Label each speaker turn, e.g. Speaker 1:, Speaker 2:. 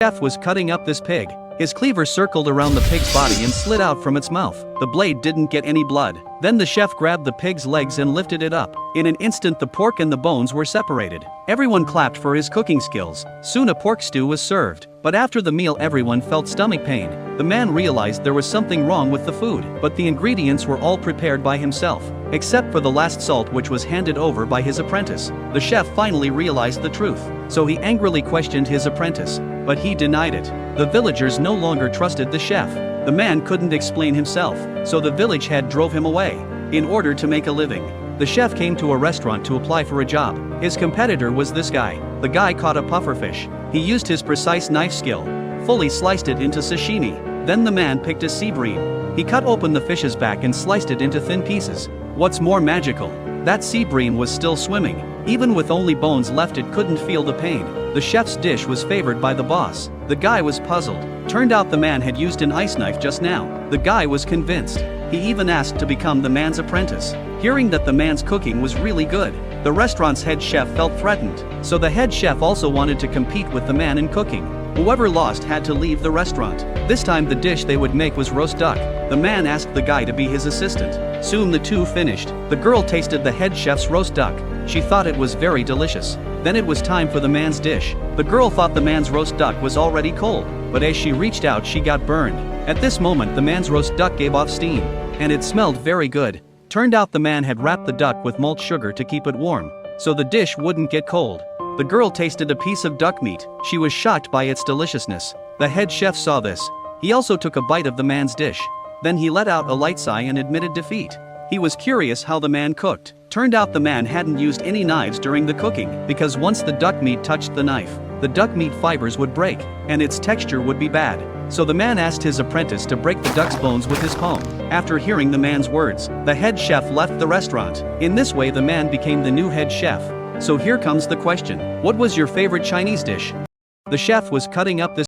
Speaker 1: chef was cutting up this pig. His cleaver circled around the pig's body and slid out from its mouth. The blade didn't get any blood. Then the chef grabbed the pig's legs and lifted it up. In an instant the pork and the bones were separated. Everyone clapped for his cooking skills. Soon a pork stew was served. But after the meal everyone felt stomach pain. The man realized there was something wrong with the food. But the ingredients were all prepared by himself, except for the last salt which was handed over by his apprentice. The chef finally realized the truth. So he angrily questioned his apprentice, but he denied it. The villagers no longer trusted the chef. The man couldn't explain himself, so the village head drove him away. In order to make a living, the chef came to a restaurant to apply for a job. His competitor was this guy. The guy caught a pufferfish. He used his precise knife skill, fully sliced it into sashimi. Then the man picked a sea bream. He cut open the fish's back and sliced it into thin pieces. What's more magical? That sea bream was still swimming. Even with only bones left it couldn't feel the pain. The chef's dish was favored by the boss. The guy was puzzled. Turned out the man had used an ice knife just now. The guy was convinced. He even asked to become the man's apprentice. Hearing that the man's cooking was really good, the restaurant's head chef felt threatened. So the head chef also wanted to compete with the man in cooking. Whoever lost had to leave the restaurant. This time the dish they would make was roast duck. The man asked the guy to be his assistant. Soon the two finished. The girl tasted the head chef's roast duck. She thought it was very delicious. Then it was time for the man's dish. The girl thought the man's roast duck was already cold, but as she reached out she got burned. At this moment the man's roast duck gave off steam, and it smelled very good. Turned out the man had wrapped the duck with malt sugar to keep it warm, so the dish wouldn't get cold. The girl tasted a piece of duck meat. She was shocked by its deliciousness. The head chef saw this. He also took a bite of the man's dish. Then he let out a light sigh and admitted defeat. He was curious how the man cooked. Turned out the man hadn't used any knives during the cooking, because once the duck meat touched the knife, the duck meat fibers would break, and its texture would be bad. So the man asked his apprentice to break the duck's bones with his palm. After hearing the man's words, the head chef left the restaurant. In this way the man became the new head chef. So here comes the question. What was your favorite Chinese dish? The chef was cutting up this